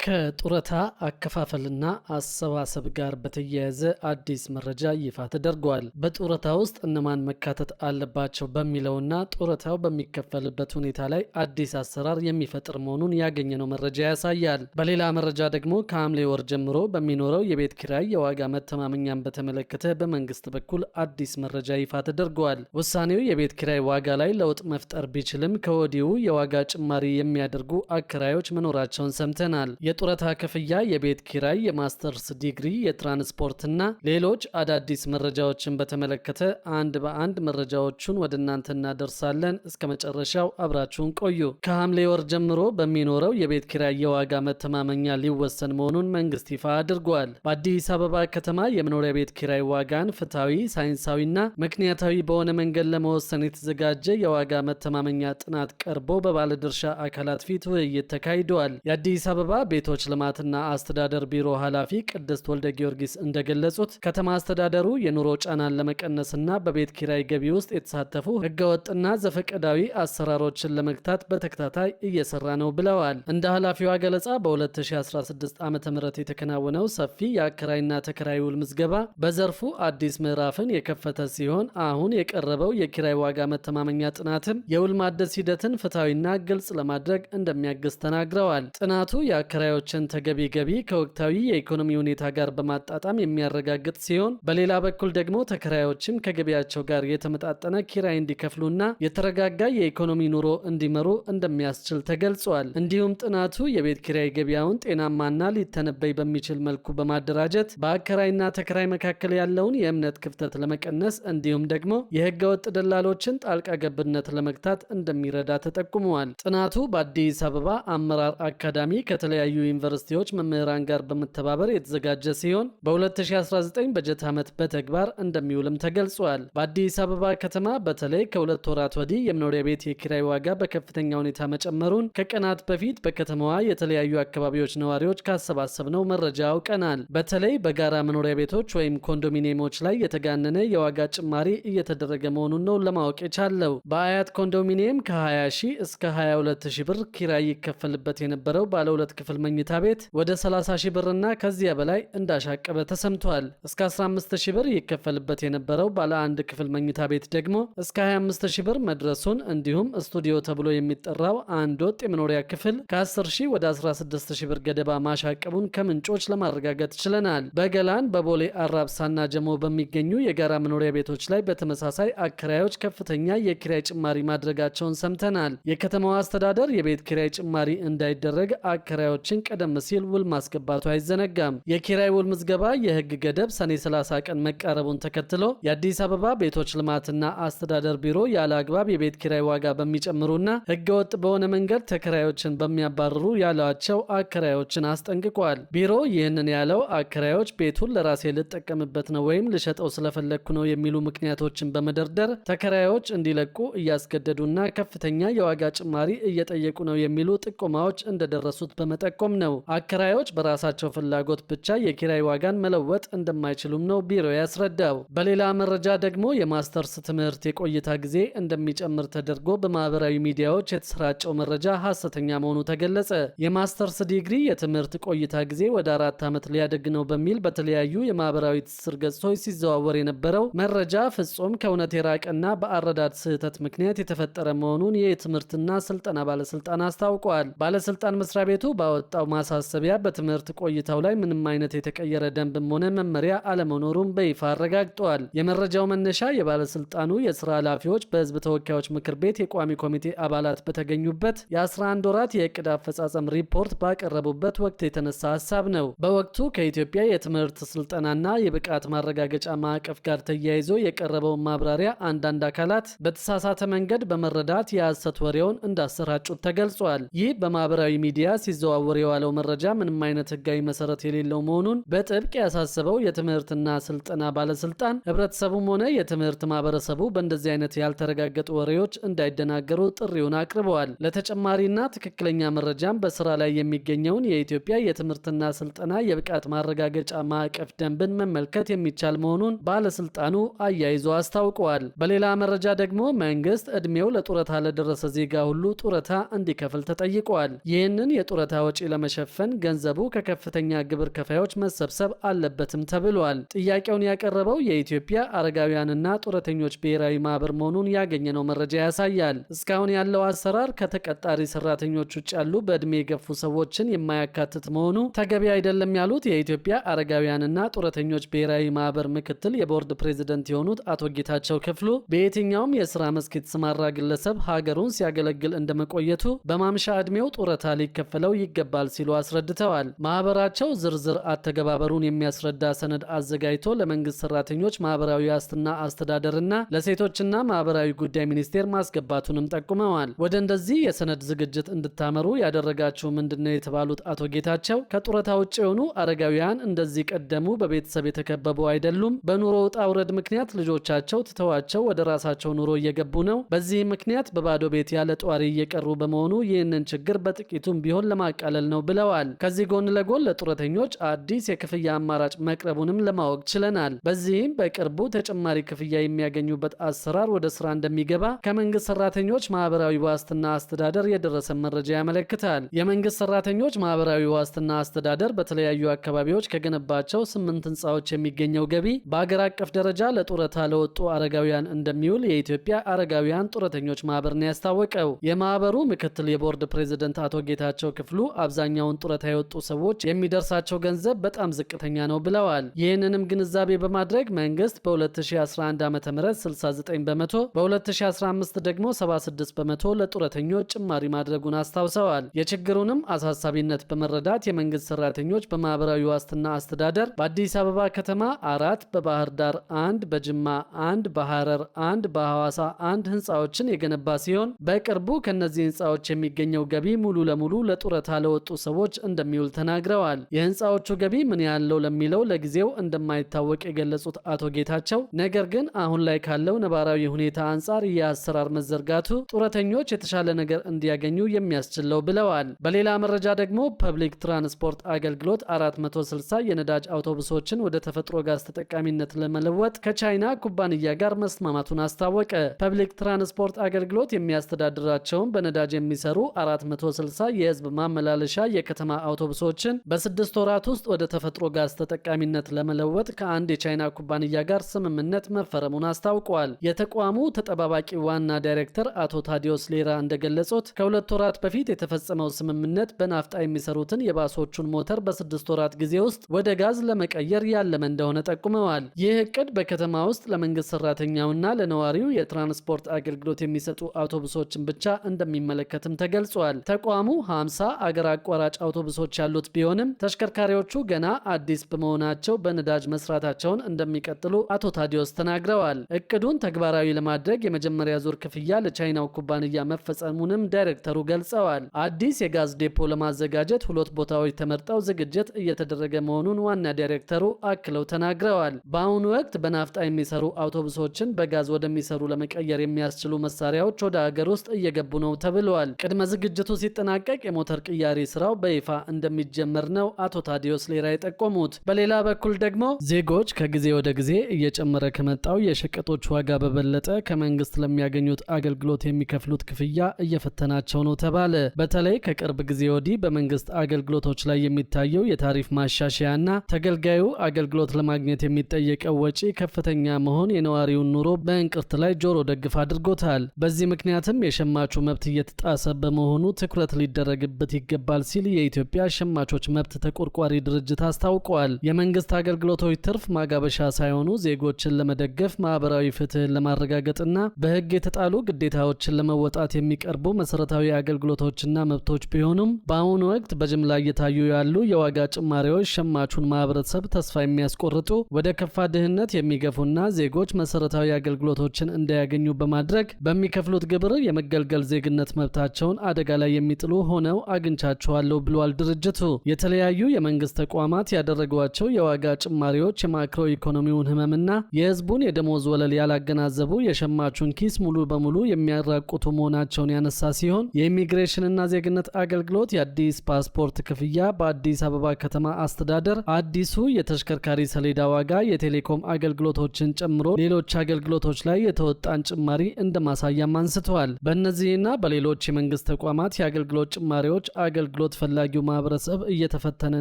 ከጡረታ አከፋፈልና አሰባሰብ ጋር በተያያዘ አዲስ መረጃ ይፋ ተደርጓል። በጡረታ ውስጥ እነማን መካተት አለባቸው በሚለውና ጡረታው በሚከፈልበት ሁኔታ ላይ አዲስ አሰራር የሚፈጥር መሆኑን ያገኘነው መረጃ ያሳያል። በሌላ መረጃ ደግሞ ከሐምሌ ወር ጀምሮ በሚኖረው የቤት ኪራይ የዋጋ መተማመኛን በተመለከተ በመንግስት በኩል አዲስ መረጃ ይፋ ተደርጓል። ውሳኔው የቤት ኪራይ ዋጋ ላይ ለውጥ መፍጠር ቢችልም ከወዲሁ የዋጋ ጭማሪ የሚያደርጉ አከራዮች መኖራቸውን ሰምተናል። የጡረታ ክፍያ፣ የቤት ኪራይ፣ የማስተርስ ዲግሪ፣ የትራንስፖርትና ሌሎች አዳዲስ መረጃዎችን በተመለከተ አንድ በአንድ መረጃዎቹን ወደ እናንተ እናደርሳለን። እስከ መጨረሻው አብራችሁን ቆዩ። ከሐምሌ ወር ጀምሮ በሚኖረው የቤት ኪራይ የዋጋ መተማመኛ ሊወሰን መሆኑን መንግስት ይፋ አድርጓል። በአዲስ አበባ ከተማ የመኖሪያ ቤት ኪራይ ዋጋን ፍትሐዊ፣ ሳይንሳዊና ምክንያታዊ በሆነ መንገድ ለመወሰን የተዘጋጀ የዋጋ መተማመኛ ጥናት ቀርቦ በባለድርሻ አካላት ፊት ውይይት ተካሂደዋል። የአዲስ አበባ ቤቶች ልማትና አስተዳደር ቢሮ ኃላፊ ቅድስት ወልደ ጊዮርጊስ እንደገለጹት ከተማ አስተዳደሩ የኑሮ ጫናን ለመቀነስና በቤት ኪራይ ገቢ ውስጥ የተሳተፉ ህገወጥና ዘፈቀዳዊ አሰራሮችን ለመግታት በተከታታይ እየሰራ ነው ብለዋል። እንደ ኃላፊዋ ገለጻ በ2016 ዓ.ም የተከናወነው ሰፊ የአከራይና ተከራይ ውል ምዝገባ በዘርፉ አዲስ ምዕራፍን የከፈተ ሲሆን አሁን የቀረበው የኪራይ ዋጋ መተማመኛ ጥናትም የውል ማደስ ሂደትን ፍትሐዊና ግልጽ ለማድረግ እንደሚያግዝ ተናግረዋል። ጥናቱ የአከራዮችን ተገቢ ገቢ ከወቅታዊ የኢኮኖሚ ሁኔታ ጋር በማጣጣም የሚያረጋግጥ ሲሆን በሌላ በኩል ደግሞ ተከራዮችም ከገቢያቸው ጋር የተመጣጠነ ኪራይ እንዲከፍሉና የተረጋጋ የኢኮኖሚ ኑሮ እንዲመሩ እንደሚያስችል ተገልጿል። እንዲሁም ጥናቱ የቤት ኪራይ ገበያውን ጤናማና ሊተነበይ በሚችል መልኩ በማደራጀት በአከራይና ተከራይ መካከል ያለውን የእምነት ክፍተት ለመቀነስ እንዲሁም ደግሞ የህገወጥ ደላሎችን ጣልቃ ገብነት ለመግታት እንደሚረዳ ተጠቁመዋል። ጥናቱ በአዲስ አበባ አመራር አካዳሚ ከተለያዩ ዩኒቨርሲቲዎች መምህራን ጋር በመተባበር የተዘጋጀ ሲሆን በ2019 በጀት ዓመት በተግባር እንደሚውልም ተገልጿል። በአዲስ አበባ ከተማ በተለይ ከሁለት ወራት ወዲህ የመኖሪያ ቤት የኪራይ ዋጋ በከፍተኛ ሁኔታ መጨመሩን ከቀናት በፊት በከተማዋ የተለያዩ አካባቢዎች ነዋሪዎች ካሰባሰብነው መረጃ አውቀናል። በተለይ በጋራ መኖሪያ ቤቶች ወይም ኮንዶሚኒየሞች ላይ የተጋነነ የዋጋ ጭማሪ እየተደረገ መሆኑን ነው ለማወቅ የቻለው። በአያት ኮንዶሚኒየም ከ20 ሺህ እስከ 22 ሺህ ብር ኪራይ ይከፈልበት የነበረው ባለ ሁለት ክፍል መኝታ ቤት ወደ 30 ሺህ ብርና ከዚያ በላይ እንዳሻቀበ ተሰምቷል። እስከ 15 ሺህ ብር ይከፈልበት የነበረው ባለ አንድ ክፍል መኝታ ቤት ደግሞ እስከ 25 ሺህ ብር መድረሱን እንዲሁም ስቱዲዮ ተብሎ የሚጠራው አንድ ወጥ የመኖሪያ ክፍል ከ10 ሺህ ወደ 16 ሺህ ብር ገደባ ማሻቀቡን ከምንጮች ለማረጋገጥ ችለናል። በገላን፣ በቦሌ አራብሳና ጀሞ በሚገኙ የጋራ መኖሪያ ቤቶች ላይ በተመሳሳይ አከራዮች ከፍተኛ የኪራይ ጭማሪ ማድረጋቸውን ሰምተናል። የከተማዋ አስተዳደር የቤት ኪራይ ጭማሪ እንዳይደረግ አከራዮችን ቀደም ሲል ውል ማስገባቱ አይዘነጋም። የኪራይ ውል ምዝገባ የህግ ገደብ ሰኔ 30 ቀን መቃረቡን ተከትሎ የአዲስ አበባ ቤቶች ልማትና አስተዳደር ቢሮ ያለ አግባብ የቤት ኪራይ ዋጋ በሚጨምሩና ህገወጥ በሆነ መንገድ ተከራዮችን በሚያባርሩ ያሏቸው አከራዮችን አስጠንቅቋል። ቢሮ ይህንን ያለው አከራዮች ቤቱን ለራሴ ልጠቀምበት ነው ወይም ልሸጠው ስለፈለግኩ ነው የሚሉ ምክንያቶችን በመደርደር ተከራዮች እንዲለቁ እያስገደዱና ከፍተኛ የዋጋ ጭማሪ እየጠየቁ ነው የሚሉ ጥቆማዎች እንደደረሱት በመጠቆም ነው። አከራዮች በራሳቸው ፍላጎት ብቻ የኪራይ ዋጋን መለወጥ እንደማይችሉም ነው ቢሮ ያስረዳው። በሌላ መረጃ ደግሞ የማስተርስ ትምህርት የቆይታ ጊዜ እንደሚጨምር ተደርጎ በማህበራዊ ሚዲያዎች የተሰራጨው መረጃ ሐሰተኛ መሆኑ ተገለጸ። የማስተርስ ዲግሪ የትምህርት ቆይታ ጊዜ ወደ 4 ዓመት ሊያደግ ነው በሚል በተለያዩ የማህበራዊ ትስስር ገጾች ሲዘዋወር የነበረው መረጃ ፍጹም ከእውነት የራቀና በአረዳድ ስህተት ምክንያት የተፈጠረ መሆኑን የትምህርትና ስልጠና ባለስልጣን አስታውቋል። ባለስልጣን መስሪያ ቤቱ ባወጣው ማሳሰቢያ በትምህርት ቆይታው ላይ ምንም አይነት የተቀየረ ደንብም ሆነ መመሪያ አለመኖሩን በይፋ አረጋግጧል። የመረጃው መነሻ የባለስልጣኑ የስራ ኃላፊዎች በህዝብ ተወካዮች ምክር ቤት የቋሚ ኮሚቴ አባላት በተገኙበት የ11 ወራት የእቅድ አፈጻጸም ሪፖርት ባቀረቡበት ወቅት የተነሳ ሀሳብ ነው። በወቅቱ ከኢትዮጵያ የትምህርት ስልጠናና የብቃት ማረጋገጫ ማዕቀፍ ጋር ተያይዞ የቀረበውን ማብራሪያ አንዳንድ አካላት በተሳሳተ መንገድ በመረዳት የሐሰት ወሬውን እንዳሰራጩት ተገልጿል። ይህ በማህበራዊ ሚዲያ ሲዘዋወር የዋለው መረጃ ምንም አይነት ህጋዊ መሰረት የሌለው መሆኑን በጥብቅ ያሳሰበው የትምህርትና ስልጠና ባለስልጣን ህብረተሰቡም ሆነ የትምህርት ማህበረሰቡ በእንደዚህ አይነት ያልተረጋገጡ ወሬዎች እንዳይደናገሩ ጥሪውን አቅርበዋል። ለተጨማሪና ትክክለኛ መረጃም በስራ ላይ የሚገኘውን የኢትዮጵያ የትምህርትና ስልጠና የብቃት ማረጋገጫ ማዕቀፍ ደንብን መመልከት የሚቻል መሆኑን ባለስልጣኑ አያይዞ አስታውቀዋል። በሌላ መረጃ ደግሞ መንግስት እድሜው ለጡረታ ለደረሰ ዜጋ ሁሉ ጡረታ እንዲከፍል ተጠይቋል። ይህንን የጡረታ ወጪ ለመሸፈን ገንዘቡ ከከፍተኛ ግብር ከፋዮች መሰብሰብ አለበትም ተብሏል። ጥያቄውን ያቀረበው የኢትዮጵያ አረጋውያንና ጡረተኞች ብሔራዊ ማህበር መሆኑን ያገኘነው መረጃ ያሳያል። እስካሁን ያለው አሰራር ከተቀጣሪ ሰራተኞች ውጭ ያሉ በእድሜ የገፉ ሰዎችን የማያካትት መሆኑ ተገቢ አይደለም ያሉት የኢትዮጵያ አረጋውያንና ጡረተኞች ብሔራዊ ማህበር ምክትል የቦርድ ፕሬዝደንት የሆኑት አቶ ጌታቸው ክፍሉ በየትኛውም የስራ መስክ የተሰማራ ግለሰብ ሀገሩን ሲያገለግል እንደመቆየቱ በማምሻ ዕድሜው ጡረታ ሊከፈለው ይገባል ሲሉ አስረድተዋል። ማህበራቸው ዝርዝር አተገባበሩን የሚያስረዳ ሰነድ አዘጋጅቶ ለመንግስት ሰራተኞች ማህበራዊ ዋስትና አስተዳደርና ለሴቶችና ማህበራዊ ጉዳይ ሚኒስቴር ማስገባቱንም ጠቁመዋል። ወደ እንደዚህ የሰነድ ዝግጅት እንድታመሩ ያደረጋችሁ ምንድነው የተባሉት አቶ ጌታቸው ከጡረታ ውጭ የሆኑ አረጋውያን እንደዚህ ቀደሙ በቤተሰብ የተከበቡ አይደሉም። በኑሮ ውጣ ውረድ ምክንያት ልጆቻቸው ትተዋቸው ወደ ራሳቸው ኑሮ እየገቡ ነው። በዚህ ምክንያት በባዶ ቤት ያለ ጧሪ እየቀሩ በመሆኑ ይህንን ችግር በጥቂቱም ቢሆን ለማቃለል ነው ብለዋል። ከዚህ ጎን ለጎን ለጡረተኞች አዲስ የክፍያ አማራጭ መቅረቡንም ለማወቅ ችለናል። በዚህም በቅርቡ ተጨማሪ ክፍያ የሚያገኙበት አሰራር ወደ ስራ እንደሚገባ ከመንግስት ሰራተኞች ማህበራዊ ዋስትና አስተዳደር የደረሰ መረጃ ያመለክታል። የመንግስት ሰራተኞች ማህበራዊ ዋስትና አስተዳደር በተለያዩ አካባቢዎች ከገነባቸው 8 ህንፃዎች የሚገኘው ገቢ በአገር አቀፍ ደረጃ ለጡረታ ለወጡ አረጋውያን እንደሚውል የኢትዮጵያ አረጋውያን ጡረተኞች ማህበር ነው ያስታወቀው። የማህበሩ ምክትል የቦርድ ፕሬዝደንት አቶ ጌታቸው ክፍሉ አብዛኛውን ጡረታ የወጡ ሰዎች የሚደርሳቸው ገንዘብ በጣም ዝቅተኛ ነው ብለዋል። ይህንንም ግንዛቤ በማድረግ መንግስት በ2011 ዓ.ም 69 በመቶ በ2015 ደግሞ 76 በመቶ ለጡረተኞች ጭማሪ ማድረጉን አስታውሰዋል። የችግሩንም አሳሳቢነት በመረዳት የመንግስት ሰራተኞች በማህበራዊ ዋስትና አስተዳደር በአዲስ አበባ ከተማ 4፣ በባህር ዳር 1፣ በጅማ 1፣ በሐረር 1፣ በሐዋሳ 1 ህንፃዎችን የገነባ ሲሆን በቅርቡ ከነዚህ ህንፃዎች የሚገኘው ገቢ ሙሉ ለሙሉ ለጡረታ ለወጡ ሰዎች እንደሚውል ተናግረዋል። የህንፃዎቹ ገቢ ምን ያለው ለሚለው ለጊዜው እንደማይታወቅ የገለጹት አቶ ጌታቸው ነገር ግን አሁን ላይ ካለው ነባራዊ ሁኔታ አንጻር የአሰራር መዘርጋቱ ጡረተኞች የተሻለ ነገር እንዲያገኙ የሚያስችለው ብለዋል። በሌላ መረጃ ደግሞ ፐብሊክ ትራንስፖርት አገልግሎት 460 የነዳጅ አውቶቡሶችን ወደ ተፈጥሮ ጋዝ ተጠቃሚነት ለመለወጥ ከቻይና ኩባንያ ጋር መስማማቱን አስታወቀ። ፐብሊክ ትራንስፖርት አገልግሎት የሚያስተዳድራቸውን በነዳጅ የሚሰሩ 460 የህዝብ ማመላለሻ የከተማ አውቶቡሶችን በ6 ወራት ውስጥ ወደ ተፈጥሮ ጋዝ ተጠቃሚነት ለመለወጥ ከአንድ የቻይና ኩባንያ ጋር ስምምነት መፈረሙን አስታውቋል። የተቋሙ ተጠባባቂ ዋና ዳይሬክተር አቶ ታዲዮስ ሌራ እንደገለጹት ከ2 ወራት በፊት የተፈጸመው ስምምነት በናፍጣ የሚሰሩትን የባሶቹን ሞተር በ6 ወራት ጊዜ ውስጥ ወደ ጋዝ ለመቀየር ያለመ እንደሆነ ጠቁመዋል። ይህ እቅድ በከተማ ውስጥ ለመንግስት ሰራተኛውና ለነዋሪው የትራንስፖርት አገልግሎት የሚሰጡ አውቶቡሶችን ብቻ እንደሚመለከትም ተገልጿል። ተቋሙ 50 አገር አቋራጭ አውቶቡሶች ያሉት ቢሆንም ተሽከርካሪዎቹ ገና አዲስ በመሆናቸው በነዳጅ መስራታቸውን እንደሚቀጥሉ አቶ ታዲዮስ ተናግረዋል። እቅዱን ተግባራዊ ለማድረግ የመጀመሪያ ዙር ክፍያ ለቻይናው ኩባንያ መፈጸሙንም ዳይሬክተሩ ገልጸዋል። አዲስ የጋዝ ዴፖ ለማዘጋጀት 2 ቦታዎች ተመርጠው ዝግጅት እየተደረገ መሆኑን ዋና ዳይሬክተሩ አክለው ተናግረዋል። በአሁኑ ወቅት በናፍጣ የሚሰሩ አውቶቡሶችን በጋዝ ወደሚሰሩ ለመቀየር የሚያስችሉ መሳሪያዎች ወደ ሀገር ውስጥ እየገቡ ነው ተብሏል። ቅድመ ዝግጅቱ ሲጠናቀቅ የሞተር ቅያሪ ስራው በይፋ እንደሚጀመር ነው አቶ ታዲዮስ ሌራ የጠቆሙት። በሌላ በኩል ደግሞ ዜጎች ከጊዜ ወደ ጊዜ እየጨመረ ከመጣው የሸቀጦች ዋጋ በበለጠ ከመንግስት ለሚያገኙት አገልግሎት የሚከፍሉት ክፍያ እየፈተናቸው ነው ተባለ። በተለይ ከቅርብ ጊዜ ወዲህ በመንግስት አገልግሎቶች ላይ የሚታየው የታሪፍ ማሻሻያና ተገልጋዩ አገልግሎት ለማግኘት የሚጠየቀው ወጪ ከፍተኛ መሆን የነዋሪውን ኑሮ በእንቅርት ላይ ጆሮ ደግፍ አድርጎታል። በዚህ ምክንያትም የሸማቹ መብት እየተጣሰ በመሆኑ ትኩረት ሊደረግበት ይገባል ሲል የኢትዮጵያ ሸማቾች መብት ተቆርቋሪ ድርጅት አስታውቋል። የመንግስት አገልግሎቶች ትርፍ ማጋበሻ ሳይሆኑ ዜጎችን ለመደገፍ ማህበራዊ ፍትህን ለማረጋገጥና በህግ የተጣሉ ግዴታዎችን ለመወጣት የሚቀርቡ መሰረታዊ አገልግሎቶችና መብቶች ቢሆኑም በአሁኑ ወቅት በጅምላ እየታዩ ያሉ የዋጋ ጭማሪዎች ሸማቹን ማህበረሰብ ተስፋ የሚያስቆርጡ ወደ ከፋ ድህነት የሚገፉና ዜጎች መሰረታዊ አገልግሎቶችን እንዳያገኙ በማድረግ በሚከፍሉት ግብር የመገልገል ዜግነት መብታቸውን አደጋ ላይ የሚጥሉ ሆነው አግኝቻቸዋለሁ ብሏል ድርጅቱ። የተለያዩ የመንግስት ተቋማት ያደረጓቸው የዋጋ ጭማሪዎች የማክሮ ኢኮኖሚውን ህመምና የህዝቡን የደሞዝ ወለል ያላገናዘቡ የሸማቹን ኪስ ሙሉ በሙሉ የሚያራቁቱ መሆናቸውን ያነሳ ሲሆን የኢሚግሬሽንና ዜግነት አገልግሎት የአዲስ ፓስፖርት ክፍያ፣ በአዲስ አበባ ከተማ አስተዳደር አዲሱ የተሽከርካሪ ሰሌዳ ዋጋ፣ የቴሌኮም አገልግሎቶችን ጨምሮ ሌሎች አገልግሎቶች ላይ የተወጣን ጭማሪ እንደማሳያም አንስተዋል። በእነዚህና በሌሎች የመንግስት ተቋማት የአገልግሎት ጭማሪዎች አገልግሎት አገልግሎት ፈላጊው ማህበረሰብ እየተፈተነ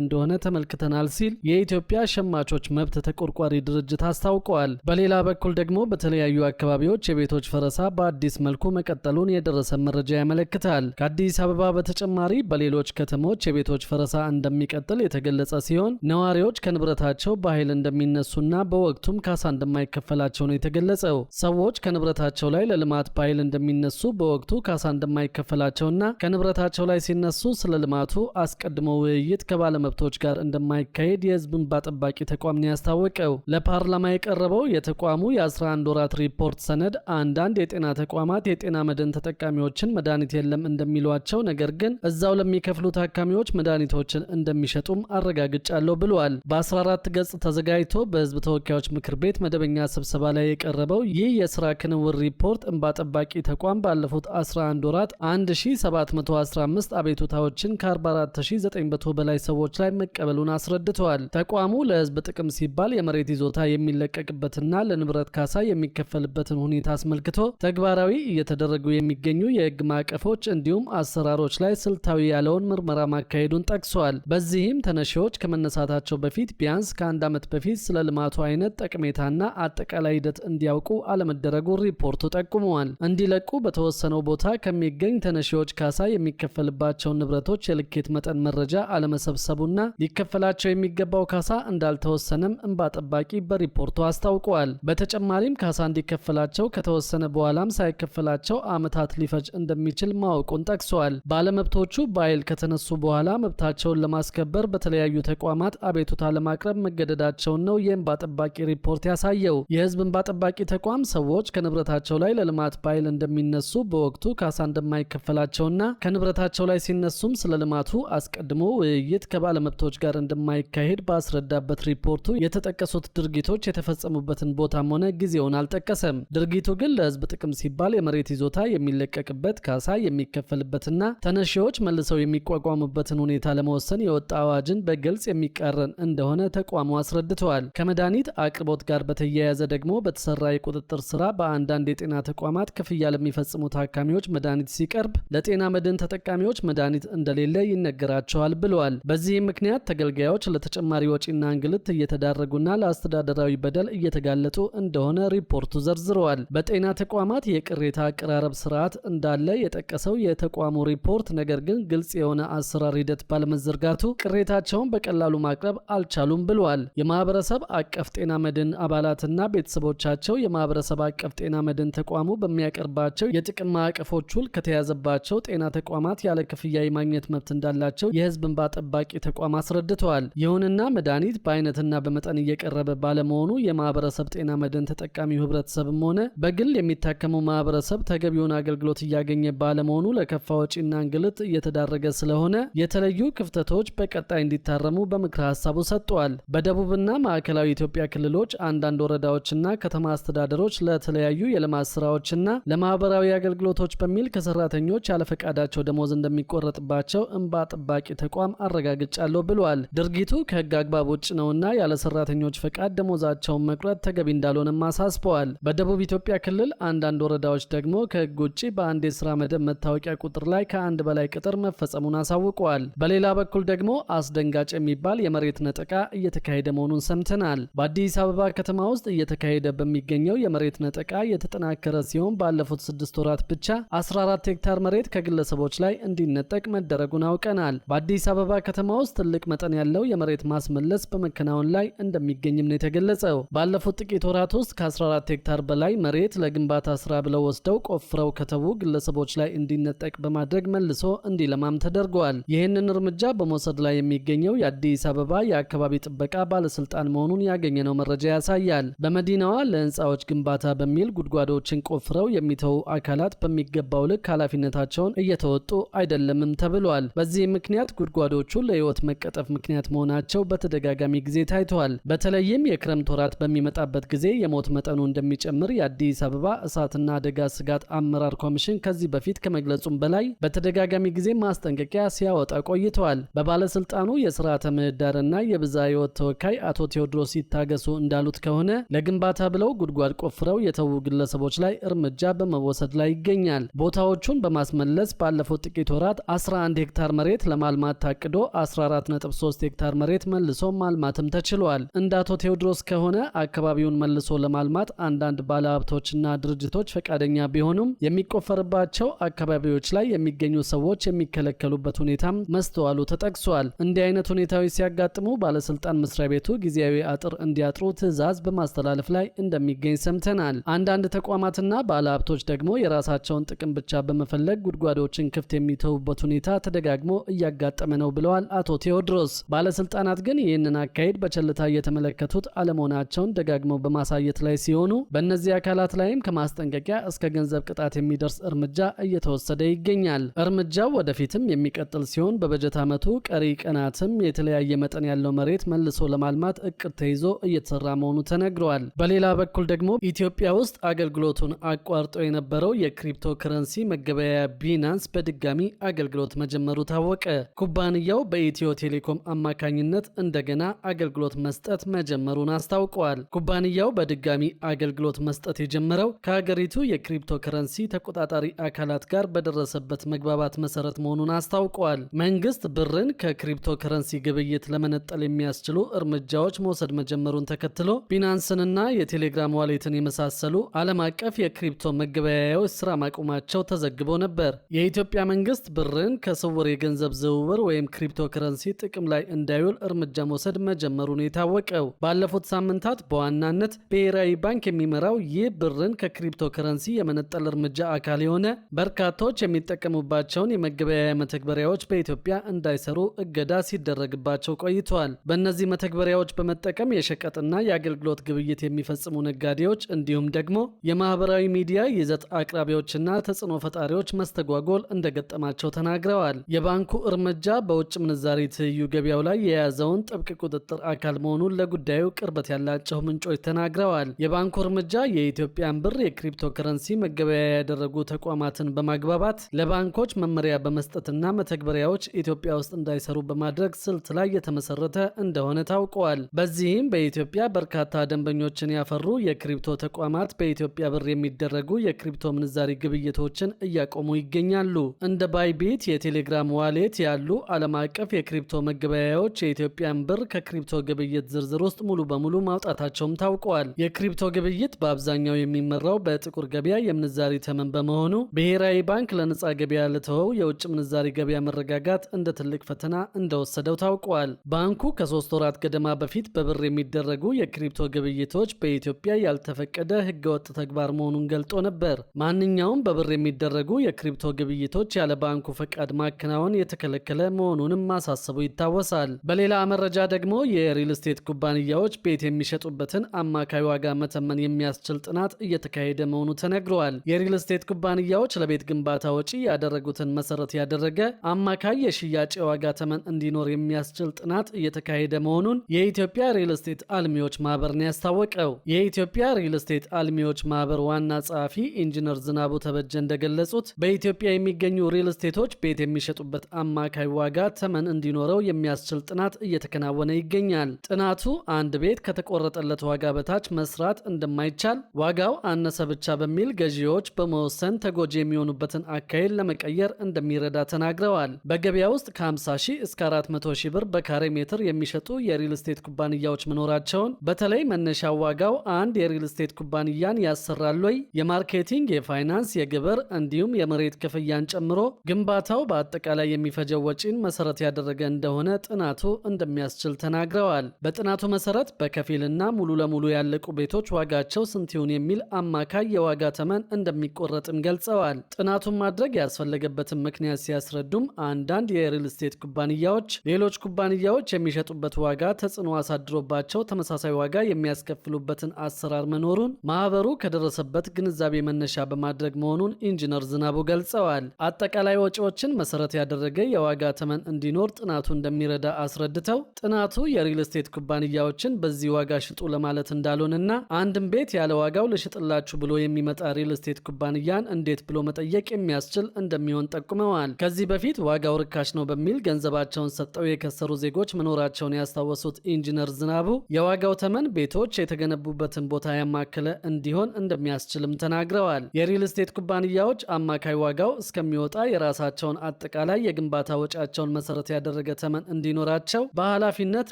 እንደሆነ ተመልክተናል ሲል የኢትዮጵያ ሸማቾች መብት ተቆርቋሪ ድርጅት አስታውቀዋል። በሌላ በኩል ደግሞ በተለያዩ አካባቢዎች የቤቶች ፈረሳ በአዲስ መልኩ መቀጠሉን የደረሰ መረጃ ያመለክታል። ከአዲስ አበባ በተጨማሪ በሌሎች ከተሞች የቤቶች ፈረሳ እንደሚቀጥል የተገለጸ ሲሆን ነዋሪዎች ከንብረታቸው በኃይል እንደሚነሱና በወቅቱም ካሳ እንደማይከፈላቸው ነው የተገለጸው። ሰዎች ከንብረታቸው ላይ ለልማት በኃይል እንደሚነሱ በወቅቱ ካሳ እንደማይከፈላቸውና ከንብረታቸው ላይ ሲነሱ ስለ ልማቱ አስቀድሞ ውይይት ከባለመብቶች ጋር እንደማይካሄድ የህዝብ እንባ ጠባቂ ተቋም ነው ያስታወቀው። ለፓርላማ የቀረበው የተቋሙ የ11 ወራት ሪፖርት ሰነድ አንዳንድ የጤና ተቋማት የጤና መድን ተጠቃሚዎችን መድኃኒት የለም እንደሚሏቸው፣ ነገር ግን እዛው ለሚከፍሉ ታካሚዎች መድኃኒቶችን እንደሚሸጡም አረጋግጫለሁ ብለዋል። በ14 ገጽ ተዘጋጅቶ በህዝብ ተወካዮች ምክር ቤት መደበኛ ስብሰባ ላይ የቀረበው ይህ የስራ ክንውን ሪፖርት እንባ ጠባቂ ተቋም ባለፉት 11 ወራት 1715 አቤቱታዎችን ከ44900 በላይ ሰዎች ላይ መቀበሉን አስረድተዋል። ተቋሙ ለህዝብ ጥቅም ሲባል የመሬት ይዞታ የሚለቀቅበትና ለንብረት ካሳ የሚከፈልበትን ሁኔታ አስመልክቶ ተግባራዊ እየተደረጉ የሚገኙ የህግ ማዕቀፎች እንዲሁም አሰራሮች ላይ ስልታዊ ያለውን ምርመራ ማካሄዱን ጠቅሷል። በዚህም ተነሺዎች ከመነሳታቸው በፊት ቢያንስ ከአንድ ዓመት በፊት ስለ ልማቱ አይነት ጠቀሜታና አጠቃላይ ሂደት እንዲያውቁ አለመደረጉ ሪፖርቱ ጠቁመዋል። እንዲለቁ በተወሰነው ቦታ ከሚገኝ ተነሺዎች ካሳ የሚከፈልባቸውን ንብረቶች የልኬት መጠን መረጃ አለመሰብሰቡና ሊከፈላቸው የሚገባው ካሳ እንዳልተወሰነም እንባ ጠባቂ በሪፖርቱ አስታውቀዋል። በተጨማሪም ካሳ እንዲከፈላቸው ከተወሰነ በኋላም ሳይከፈላቸው ዓመታት ሊፈጅ እንደሚችል ማወቁን ጠቅሷል። ባለመብቶቹ በኃይል ከተነሱ በኋላ መብታቸውን ለማስከበር በተለያዩ ተቋማት አቤቱታ ለማቅረብ መገደዳቸውን ነው የእንባ ጠባቂ ሪፖርት ያሳየው። የህዝብ እንባ ጠባቂ ተቋም ሰዎች ከንብረታቸው ላይ ለልማት በኃይል እንደሚነሱ በወቅቱ ካሳ እንደማይከፈላቸውና ከንብረታቸው ላይ ሲነሱም ስለ ልማቱ አስቀድሞ ውይይት ከባለመብቶች ጋር እንደማይካሄድ ባስረዳበት ሪፖርቱ የተጠቀሱት ድርጊቶች የተፈጸሙበትን ቦታም ሆነ ጊዜውን አልጠቀሰም። ድርጊቱ ግን ለህዝብ ጥቅም ሲባል የመሬት ይዞታ የሚለቀቅበት፣ ካሳ የሚከፈልበትና ተነሺዎች መልሰው የሚቋቋሙበትን ሁኔታ ለመወሰን የወጣ አዋጅን በግልጽ የሚቃረን እንደሆነ ተቋሙ አስረድተዋል። ከመድኃኒት አቅርቦት ጋር በተያያዘ ደግሞ በተሰራ የቁጥጥር ስራ በአንዳንድ የጤና ተቋማት ክፍያ ለሚፈጽሙ ታካሚዎች መድኃኒት ሲቀርብ ለጤና መድን ተጠቃሚዎች መድኃኒት እንደሌለ ይነገራቸዋል ብለዋል። በዚህም ምክንያት ተገልጋዮች ለተጨማሪ ወጪና እንግልት እየተዳረጉና ለአስተዳደራዊ በደል እየተጋለጡ እንደሆነ ሪፖርቱ ዘርዝረዋል። በጤና ተቋማት የቅሬታ አቀራረብ ስርዓት እንዳለ የጠቀሰው የተቋሙ ሪፖርት ነገር ግን ግልጽ የሆነ አሰራር ሂደት ባለመዘርጋቱ ቅሬታቸውን በቀላሉ ማቅረብ አልቻሉም ብለዋል። የማህበረሰብ አቀፍ ጤና መድን አባላትና ቤተሰቦቻቸው የማህበረሰብ አቀፍ ጤና መድን ተቋሙ በሚያቀርባቸው የጥቅም ማዕቀፎች ውል ከተያዘባቸው ጤና ተቋማት ያለ ክፍያ የማግኘት መብት እንዳላቸው የህዝብ እንባ ጠባቂ ተቋም አስረድተዋል። ይሁንና መድኃኒት በአይነትና በመጠን እየቀረበ ባለመሆኑ የማህበረሰብ ጤና መድን ተጠቃሚው ህብረተሰብም ሆነ በግል የሚታከመው ማህበረሰብ ተገቢውን አገልግሎት እያገኘ ባለመሆኑ ለከፋ ወጪና እንግልት እየተዳረገ ስለሆነ የተለዩ ክፍተቶች በቀጣይ እንዲታረሙ በምክረ ሀሳቡ ሰጥቷል። በደቡብና ማዕከላዊ ኢትዮጵያ ክልሎች አንዳንድ ወረዳዎችና ከተማ አስተዳደሮች ለተለያዩ የልማት ስራዎችና ለማህበራዊ አገልግሎቶች በሚል ከሰራተኞች ያለፈቃዳቸው ደሞዝ እንደሚቆረጥባቸው እንባ ጠባቂ ተቋም አረጋግጫለሁ ብሏል። ድርጊቱ ከህግ አግባብ ውጭ ነውና ያለ ሰራተኞች ፈቃድ ደሞዛቸውን መቁረጥ ተገቢ እንዳልሆነም አሳስበዋል። በደቡብ ኢትዮጵያ ክልል አንዳንድ ወረዳዎች ደግሞ ከህግ ውጭ በአንድ የስራ መደብ መታወቂያ ቁጥር ላይ ከአንድ በላይ ቅጥር መፈጸሙን አሳውቀዋል። በሌላ በኩል ደግሞ አስደንጋጭ የሚባል የመሬት ነጠቃ እየተካሄደ መሆኑን ሰምተናል። በአዲስ አበባ ከተማ ውስጥ እየተካሄደ በሚገኘው የመሬት ነጠቃ የተጠናከረ ሲሆን ባለፉት 6 ወራት ብቻ 14 ሄክታር መሬት ከግለሰቦች ላይ እንዲነጠቅ መደረጉን አውቀናል። በአዲስ አበባ ከተማ ውስጥ ትልቅ መጠን ያለው የመሬት ማስመለስ በመከናወን ላይ እንደሚገኝም ነው የተገለጸው። ባለፉት ጥቂት ወራት ውስጥ ከ14 ሄክታር በላይ መሬት ለግንባታ ስራ ብለው ወስደው ቆፍረው ከተቡ ግለሰቦች ላይ እንዲነጠቅ በማድረግ መልሶ እንዲለማም ተደርጓል። ይህንን እርምጃ በመውሰድ ላይ የሚገኘው የአዲስ አበባ የአካባቢ ጥበቃ ባለስልጣን መሆኑን ያገኘነው መረጃ ያሳያል። በመዲናዋ ለህንፃዎች ግንባታ በሚል ጉድጓዶችን ቆፍረው የሚተዉ አካላት በሚገባው ልክ ኃላፊነታቸውን እየተወጡ አይደለምም ተብሏል። በዚህ ምክንያት ጉድጓዶቹ ለህይወት መቀጠፍ ምክንያት መሆናቸው በተደጋጋሚ ጊዜ ታይተዋል። በተለይም የክረምት ወራት በሚመጣበት ጊዜ የሞት መጠኑ እንደሚጨምር የአዲስ አበባ እሳትና አደጋ ስጋት አመራር ኮሚሽን ከዚህ በፊት ከመግለጹም በላይ በተደጋጋሚ ጊዜ ማስጠንቀቂያ ሲያወጣ ቆይተዋል። በባለስልጣኑ የስርዓተ ምህዳርና የብዝሃ ህይወት ተወካይ አቶ ቴዎድሮስ ይታገሱ እንዳሉት ከሆነ ለግንባታ ብለው ጉድጓድ ቆፍረው የተዉ ግለሰቦች ላይ እርምጃ በመወሰድ ላይ ይገኛል። ቦታዎቹን በማስመለስ ባለፉት ጥቂት ወራት 11 ሄክታር መሬት ለማልማት ታቅዶ 14.3 ሄክታር መሬት መልሶ ማልማትም ተችሏል። እንደ አቶ ቴዎድሮስ ከሆነ አካባቢውን መልሶ ለማልማት አንዳንድ ባለሀብቶችና ድርጅቶች ፈቃደኛ ቢሆኑም የሚቆፈርባቸው አካባቢዎች ላይ የሚገኙ ሰዎች የሚከለከሉበት ሁኔታም መስተዋሉ ተጠቅሷል። እንዲህ አይነት ሁኔታዎች ሲያጋጥሙ ባለስልጣን መስሪያ ቤቱ ጊዜያዊ አጥር እንዲያጥሩ ትዕዛዝ በማስተላለፍ ላይ እንደሚገኝ ሰምተናል። አንዳንድ ተቋማትና ባለሀብቶች ደግሞ የራሳቸውን ጥቅም ብቻ በመፈለግ ጉድጓዶችን ክፍት የሚተውበት ሁኔታ ተደጋግሞ እያጋጠመ ነው ብለዋል አቶ ቴዎድሮስ። ባለስልጣናት ግን ይህንን አካሄድ በቸልታ እየተመለከቱት አለመሆናቸውን ደጋግመው በማሳየት ላይ ሲሆኑ በእነዚህ አካላት ላይም ከማስጠንቀቂያ እስከ ገንዘብ ቅጣት የሚደርስ እርምጃ እየተወሰደ ይገኛል። እርምጃው ወደፊትም የሚቀጥል ሲሆን በበጀት ዓመቱ ቀሪ ቀናትም የተለያየ መጠን ያለው መሬት መልሶ ለማልማት እቅድ ተይዞ እየተሰራ መሆኑ ተነግሯል። በሌላ በኩል ደግሞ ኢትዮጵያ ውስጥ አገልግሎቱን አቋርጦ የነበረው የክሪፕቶ ከረንሲ መገበያያ ቢናንስ በድጋሚ አገልግሎት መጀመሩ ታወቀ። ኩባንያው በኢትዮ ቴሌኮም አማካኝነት እንደገና አገልግሎት መስጠት መጀመሩን አስታውቋል። ኩባንያው በድጋሚ አገልግሎት መስጠት የጀመረው ከሀገሪቱ የክሪፕቶ ከረንሲ ተቆጣጣሪ አካላት ጋር በደረሰበት መግባባት መሰረት መሆኑን አስታውቋል። መንግስት ብርን ከክሪፕቶ ከረንሲ ግብይት ለመነጠል የሚያስችሉ እርምጃዎች መውሰድ መጀመሩን ተከትሎ ቢናንስንና የቴሌግራም ዋሌትን የመሳሰሉ ዓለም አቀፍ የክሪፕቶ መገበያያዎች ስራ ማቆማቸው ተዘግቦ ነበር። የኢትዮጵያ መንግስት ብርን ከስውር የገንዘብ ዝውውር ወይም ክሪፕቶ ከረንሲ ጥቅም ላይ እንዳይውል እርምጃ መውሰድ መጀመሩን የታወቀው ባለፉት ሳምንታት በዋናነት ብሔራዊ ባንክ የሚመራው ይህ ብርን ከክሪፕቶ ከረንሲ የመነጠል እርምጃ አካል የሆነ በርካቶች የሚጠቀሙባቸውን የመገበያያ መተግበሪያዎች በኢትዮጵያ እንዳይሰሩ እገዳ ሲደረግባቸው ቆይተዋል። በእነዚህ መተግበሪያዎች በመጠቀም የሸቀጥና የአገልግሎት ግብይት የሚፈጽሙ ነጋዴዎች እንዲሁም ደግሞ የማህበራዊ ሚዲያ ይዘት አቅራቢዎችና ተጽዕኖ ፈጣሪዎች መስተጓጎል እንደገጠማቸው ተናግረዋል። የባንኩ እርምጃ በውጭ ምንዛሪ ትይዩ ገበያው ላይ የያዘውን ጥብቅ ቁጥጥር አካል መሆኑን ለጉዳዩ ቅርበት ያላቸው ምንጮች ተናግረዋል። የባንኩ እርምጃ የኢትዮጵያን ብር የክሪፕቶ ከረንሲ መገበያያ ያደረጉ ተቋማትን በማግባባት ለባንኮች መመሪያ በመስጠትና መተግበሪያዎች ኢትዮጵያ ውስጥ እንዳይሰሩ በማድረግ ስልት ላይ የተመሰረተ እንደሆነ ታውቋል። በዚህም በኢትዮጵያ በርካታ ደንበኞችን ያፈሩ የክሪፕቶ ተቋማት በኢትዮጵያ ብር የሚደረጉ የክሪፕቶ ምንዛሪ ግብይቶችን እያቆሙ ይገኛሉ። እንደ ባይቢት፣ የቴሌግራም ዋሌት ያሉ ዓለም አቀፍ የክሪፕቶ መገበያያዎች የኢትዮጵያን ብር ከክሪፕቶ ግብይት ዝርዝር ውስጥ ሙሉ በሙሉ ማውጣታቸውም ታውቋል። የክሪፕቶ ግብይት በአብዛኛው የሚመራው በጥቁር ገበያ የምንዛሪ ተመን በመሆኑ ብሔራዊ ባንክ ለነጻ ገበያ ለተወው የውጭ ምንዛሪ ገበያ መረጋጋት እንደ ትልቅ ፈተና እንደወሰደው ታውቋል። ባንኩ ከ3 ወራት ገደማ በፊት በብር የሚደረጉ የክሪፕቶ ግብይቶች በኢትዮጵያ ያልተፈቀደ ህገወጥ ተግባር መሆኑን ገልጦ ነበር። ማንኛውም በብር የሚደረጉ የክሪፕቶ ግብይቶች ያለ ባንኩ ፈቃድ ማከናወን የተከለከለ መሆኑንም ማሳሰቡ ይታወሳል። በሌላ መረጃ ደግሞ የሪል ስቴት ኩባንያዎች ቤት የሚሸጡበትን አማካይ ዋጋ መተመን የሚያስችል ጥናት እየተካሄደ መሆኑ ተነግሯል። የሪል ስቴት ኩባንያዎች ለቤት ግንባታ ወጪ ያደረጉትን መሰረት ያደረገ አማካይ የሽያጭ የዋጋ ተመን እንዲኖር የሚያስችል ጥናት እየተካሄደ መሆኑን የኢትዮጵያ ሪል ስቴት አልሚዎች ማህበር ነው ያስታወቀው። የኢትዮጵያ ሪል ስቴት አልሚዎች ማህበር ዋና ጸሐፊ ኢንጂነር ዝናቡ ተበጀ እንደገለጹት በኢትዮጵያ የሚገኙ ሪል ስቴቶች ቤት የሚሸጡበት አማካይ ዋጋ ተመን እንዲኖረው የሚያስችል ጥናት እየተከናወነ ይገኛል። ጥናቱ አንድ ቤት ከተቆረጠለት ዋጋ በታች መስራት እንደማይቻል፣ ዋጋው አነሰ ብቻ በሚል ገዢዎች በመወሰን ተጎጂ የሚሆኑበትን አካሄድ ለመቀየር እንደሚረዳ ተናግረዋል። በገበያ ውስጥ ከ50 ሺህ እስከ 400 ሺህ ብር በካሬ ሜትር የሚሸጡ የሪል ስቴት ኩባንያዎች መኖራቸውን፣ በተለይ መነሻ ዋጋው አንድ የሪል ስቴት ኩባንያን ያሰራል ወይ፣ የማርኬቲንግ፣ የፋይናንስ፣ የግብር እንዲሁም የመሬት ክፍያን ጨምሮ ግንባታው በአጠቃላይ የሚፈጀው ወጪን መሰረት ያደረገ እንደሆነ ጥናቱ እንደሚያስችል ተናግረዋል። በጥናቱ መሰረት በከፊልና ሙሉ ለሙሉ ያለቁ ቤቶች ዋጋቸው ስንት ይሁን የሚል አማካይ የዋጋ ተመን እንደሚቆረጥም ገልጸዋል። ጥናቱን ማድረግ ያስፈለገበትን ምክንያት ሲያስረዱም አንዳንድ የሪል ስቴት ኩባንያዎች ሌሎች ኩባንያዎች የሚሸጡበት ዋጋ ተጽዕኖ አሳድሮባቸው ተመሳሳይ ዋጋ የሚያስከፍሉበትን አሰራር መኖሩን ማህበሩ ከደረሰበት ግንዛቤ መነሻ በማድረግ መሆኑን ኢንጂነር ዝናቡ ገልጸዋል። አጠቃላይ ወጪዎችን መሰረት ያደረገ የዋጋ ተመን እንዲኖር ጥናቱ እንደሚረዳ አስረድተው ጥናቱ የሪል ስቴት ኩባንያዎችን በዚህ ዋጋ ሽጡ ለማለት እንዳልሆነና አንድም ቤት ያለ ዋጋው ልሽጥላችሁ ብሎ የሚመጣ ሪል ስቴት ኩባንያን እንዴት ብሎ መጠየቅ የሚያስችል እንደሚሆን ጠቁመዋል። ከዚህ በፊት ዋጋው ርካሽ ነው በሚል ገንዘባቸውን ሰጠው የከሰሩ ዜጎች መኖራቸውን ያስታወሱት ኢንጂነር ዝናቡ የዋጋው ተመን ቤቶች የተገነቡበትን ቦታ ያማከለ እንዲሆን እንደሚያስችልም ተናግረዋል። የሪል ስቴት ኩባንያዎች አማካይ ዋጋው እስከሚወጣ የራሳቸውን አጠቃላይ አጠቃላይ የግንባታ ወጪያቸውን መሰረት ያደረገ ተመን እንዲኖራቸው በኃላፊነት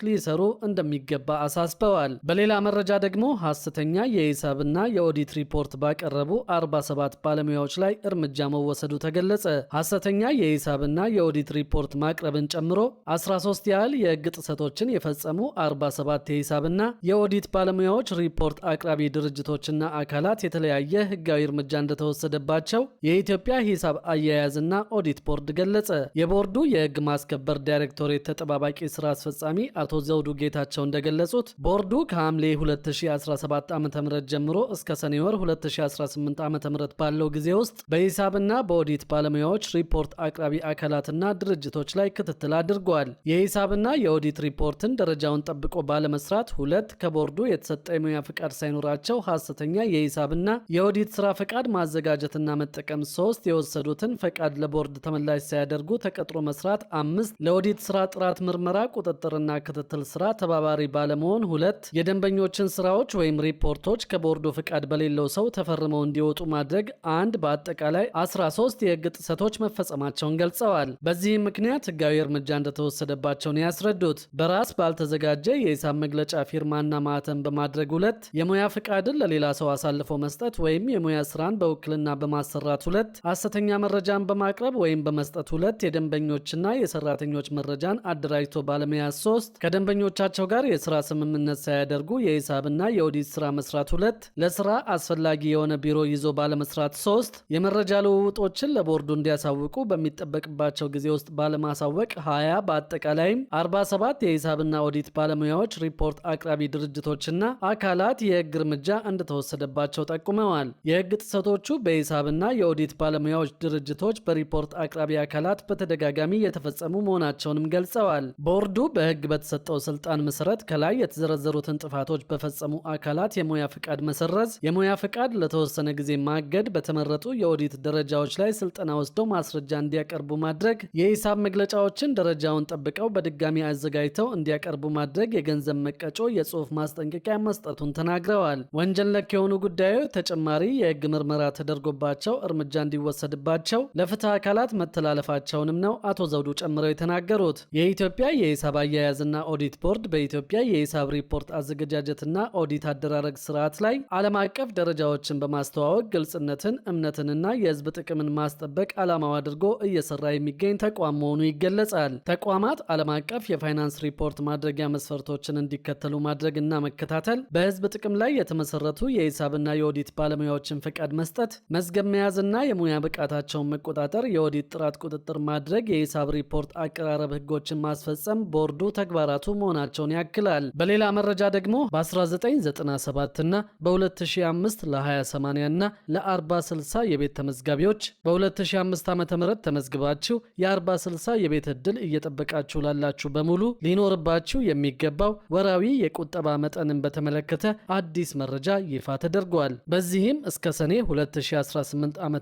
ሊሰሩ እንደሚገባ አሳስበዋል። በሌላ መረጃ ደግሞ ሐሰተኛ የሂሳብና የኦዲት ሪፖርት ባቀረቡ 47 ባለሙያዎች ላይ እርምጃ መወሰዱ ተገለጸ። ሐሰተኛ የሂሳብና የኦዲት ሪፖርት ማቅረብን ጨምሮ 13 ያህል የሕግ ጥሰቶችን የፈጸሙ 47 የሂሳብና የኦዲት ባለሙያዎች ሪፖርት አቅራቢ ድርጅቶችና አካላት የተለያየ ሕጋዊ እርምጃ እንደተወሰደባቸው የኢትዮጵያ ሂሳብ አያያዝና ኦዲት ቦርድ ገለጸ። የቦርዱ የሕግ ማስከበር ዳይሬክቶሬት ተጠባባቂ ስራ አስፈጻሚ አቶ ዘውዱ ጌታቸው እንደገለጹት ቦርዱ ከሐምሌ 2017 ዓ.ም ጀምሮ እስከ ሰኔ ወር 2018 ዓ.ም ባለው ጊዜ ውስጥ በሂሳብና በኦዲት ባለሙያዎች ሪፖርት አቅራቢ አካላትና ድርጅቶች ላይ ክትትል አድርጓል። የሂሳብና የኦዲት ሪፖርትን ደረጃውን ጠብቆ ባለመስራት 2 ከቦርዱ የተሰጠ የሙያ ፍቃድ ሳይኖራቸው ሐሰተኛ የሂሳብና የኦዲት ስራ ፍቃድ ማዘጋጀትና መጠቀም 3 የወሰዱትን ፈቃድ ለቦርድ ተመላሽ ሳያደርጉ ተቀጥሮ መስራት 5 ለኦዲት ስራ ጥራት ምርመራ ቁጥጥርና ክትትል ስራ ተባባሪ ባለመሆን 2 የደንበኞችን ስራዎች ወይም ሪፖርቶች ከቦርዱ ፍቃድ በሌለው ሰው ተፈርመው እንዲወጡ ማድረግ 1 በአጠቃላይ 13 የሕግ ጥሰቶች መፈጸማቸውን ገልጸዋል። በዚህም ምክንያት ሕጋዊ እርምጃ እንደተወሰደባቸው ነው ያስረዱት። በራስ ባልተዘጋጀ የሂሳብ መግለጫ ፊርማና ማህተም በማድረግ 2 የሙያ ፍቃድን ለሌላ ሰው አሳልፎ መስጠት ወይም የሙያ ስራን በውክልና በማሰራት 2 ሐሰተኛ መረጃን በማቅረብ ወይም በመስጠት 2 የደንበኞችና የሰራተኞች መረጃን አደራጅቶ ባለመያዝ 3 ከደንበኞቻቸው ጋር የስራ ስምምነት ሳያደርጉ የሂሳብና የኦዲት ስራ መስራት 2 ለስራ አስፈላጊ የሆነ ቢሮ ይዞ ባለመስራት 3 የመረጃ ልውውጦችን ለቦርዱ እንዲያሳውቁ በሚጠበቅባቸው ጊዜ ውስጥ ባለማሳወቅ 20 በአጠቃላይም 47 የሂሳብና ኦዲት ባለሙያዎች ሪፖርት አቅራቢ ድርጅቶችና አካላት የሕግ እርምጃ እንደተወሰደባቸው ጠቁመዋል። የሕግ ጥሰቶቹ በሂሳብና የኦዲት ባለሙያዎች ድርጅቶች በሪፖርት አቅራቢ አካላት በተደጋጋሚ የተፈጸሙ መሆናቸውንም ገልጸዋል። ቦርዱ በሕግ በተሰጠው ስልጣን መሰረት ከላይ የተዘረዘሩትን ጥፋቶች በፈጸሙ አካላት የሙያ ፍቃድ መሰረዝ፣ የሙያ ፍቃድ ለተወሰነ ጊዜ ማገድ፣ በተመረጡ የኦዲት ደረጃዎች ላይ ስልጠና ወስደው ማስረጃ እንዲያቀርቡ ማድረግ፣ የሂሳብ መግለጫዎችን ደረጃውን ጠብቀው በድጋሚ አዘጋጅተው እንዲያቀርቡ ማድረግ፣ የገንዘብ መቀጮ፣ የጽሑፍ ማስጠንቀቂያ መስጠቱን ተናግረዋል። ወንጀል ነክ የሆኑ ጉዳዮች ተጨማሪ የሕግ ምርመራ ተደርጎባቸው እርምጃ እንዲወሰድባቸው ለፍትህ አካላት መተላለፋቸውንም ነው አቶ ዘውዱ ጨምረው የተናገሩት። የኢትዮጵያ የሂሳብ አያያዝና ኦዲት ቦርድ በኢትዮጵያ የሂሳብ ሪፖርት አዘገጃጀትና ኦዲት አደራረግ ስርዓት ላይ ዓለም አቀፍ ደረጃዎችን በማስተዋወቅ ግልጽነትን፣ እምነትንና የሕዝብ ጥቅምን ማስጠበቅ ዓላማው አድርጎ እየሰራ የሚገኝ ተቋም መሆኑ ይገለጻል። ተቋማት ዓለም አቀፍ የፋይናንስ ሪፖርት ማድረጊያ መስፈርቶችን እንዲከተሉ ማድረግ እና መከታተል፣ በሕዝብ ጥቅም ላይ የተመሰረቱ የሂሳብና የኦዲት ባለሙያዎችን ፈቃድ መስጠት፣ መዝገብ መያዝና የሙያ ብቃታቸውን መቆጣጠር፣ የኦዲት ጥራት ቁጥጥር ማድረግ፣ የሂሳብ ሪፖርት አቀራረብ ህጎችን ማስፈጸም ቦርዱ ተግባራቱ መሆናቸውን ያክላል። በሌላ መረጃ ደግሞ በ1997 እና በ2005 ለ20/80 እና ለ40/60 የቤት ተመዝጋቢዎች በ2005 ዓ.ም ተመዝግባችሁ የ40/60 የቤት ዕድል እየጠበቃችሁ ላላችሁ በሙሉ ሊኖርባችሁ የሚገባው ወራዊ የቁጠባ መጠንን በተመለከተ አዲስ መረጃ ይፋ ተደርጓል። በዚህም እስከ ሰኔ 2018 ዓ.ም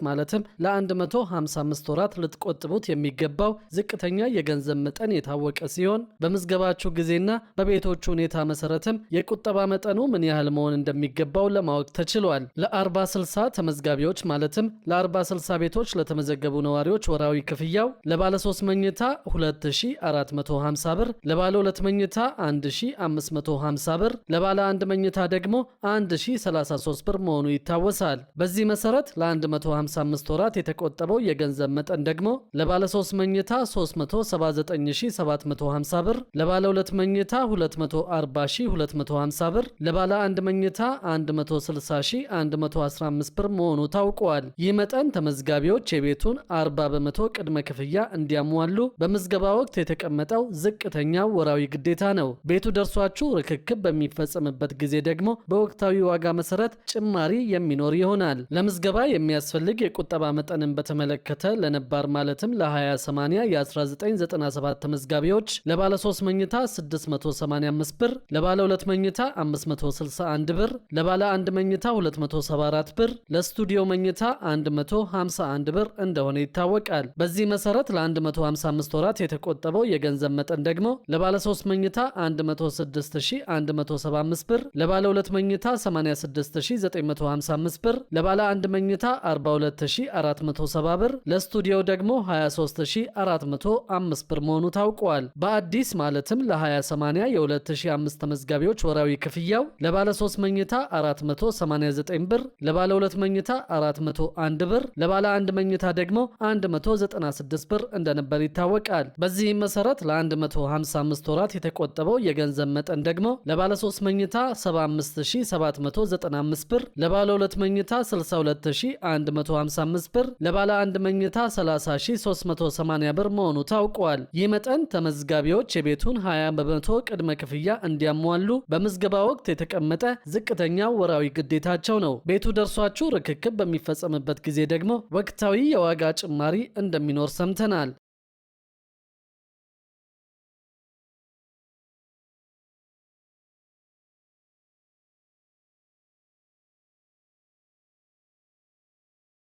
ማለትም ለ155 ወራት ልትቆጥቡት የሚገባው ዝቅተኛ የገንዘብ መጠን የታወቀ ሲሆን በምዝገባችሁ ጊዜና በቤቶቹ ሁኔታ መሰረትም የቁጠባ መጠኑ ምን ያህል መሆን እንደሚገባው ለማወቅ ተችሏል። ለ40/60 ተመዝጋቢዎች ማለትም ለ40/60 ቤቶች ለተመዘገቡ ነዋሪዎች ወራዊ ክፍያው ለባለ 3 መኝታ 2450 ብር፣ ለባለ 2 መኝታ 1550 ብር፣ ለባለ 1 መኝታ ደግሞ 1033 ብር መሆኑ ይታወሳል። በዚህ መሰረት ለ155 ወራት የተቆጠበው የገንዘብ መጠን ደግሞ ለባለ 3 መኝታ 379750 ብር፣ ለባለ 2 መኝታ 240250 ብር፣ ለባለ 1 መኝታ 160115 ብር መሆኑ ታውቋል። ይህ መጠን ተመዝጋቢዎች የቤቱን 40% ቅድመ ክፍያ እንዲያሟሉ በምዝገባ ወቅት የተቀመጠው ዝቅተኛው ወራዊ ግዴታ ነው። ቤቱ ደርሷችሁ ርክክብ በሚፈጸምበት ጊዜ ደግሞ በወቅታዊ ዋጋ መሰረት ጭማሪ የሚኖር ይሆናል። ለምዝገባ የሚያስፈልግ የቁጠባ መጠንን በተመለከተ ለነባር ማለትም ለ20/80 የ1997 ተመዝጋቢዎች ለባለ 3 መኝታ 685 ብር፣ ለባለ 2 መኝታ 561 ብር፣ ለባለ 1 መኝታ 274 ብር፣ ለስቱዲዮ መኝታ 151 ብር እንደሆነ ይታወቃል። በዚህ መሰረት ለ155 ወራት የተቆጠበው የገንዘብ መጠን ደግሞ ለባለ 3 መኝታ 106175 ብር፣ ለባለ 2 መኝታ 86955 ብር፣ ለባለ 1 መኝታ 42470 ብር፣ ለስቱዲዮ ደግሞ ደግሞ 23405 ብር መሆኑ ታውቋል። በአዲስ ማለትም ለ20/80 የ2005 ተመዝጋቢዎች ወራዊ ክፍያው ለባለ 3 መኝታ 489 ብር፣ ለባለ 2 መኝታ 401 ብር፣ ለባለ 1 መኝታ ደግሞ 196 ብር እንደነበር ይታወቃል። በዚህም መሰረት ለ155 ወራት የተቆጠበው የገንዘብ መጠን ደግሞ ለባለ 3 መኝታ 75795 ብር፣ ለባለ 2 መኝታ 62155 ብር፣ ለባለ 1 መኝታ 30380 ብር መሆኑ ታውቋል። ይህ መጠን ተመዝጋቢዎች የቤቱን 20% ቅድመ ክፍያ እንዲያሟሉ በምዝገባ ወቅት የተቀመጠ ዝቅተኛው ወራዊ ግዴታቸው ነው። ቤቱ ደርሷችሁ ርክክብ በሚፈጸምበት ጊዜ ደግሞ ወቅታዊ የዋጋ ጭማሪ እንደሚኖር ሰምተናል።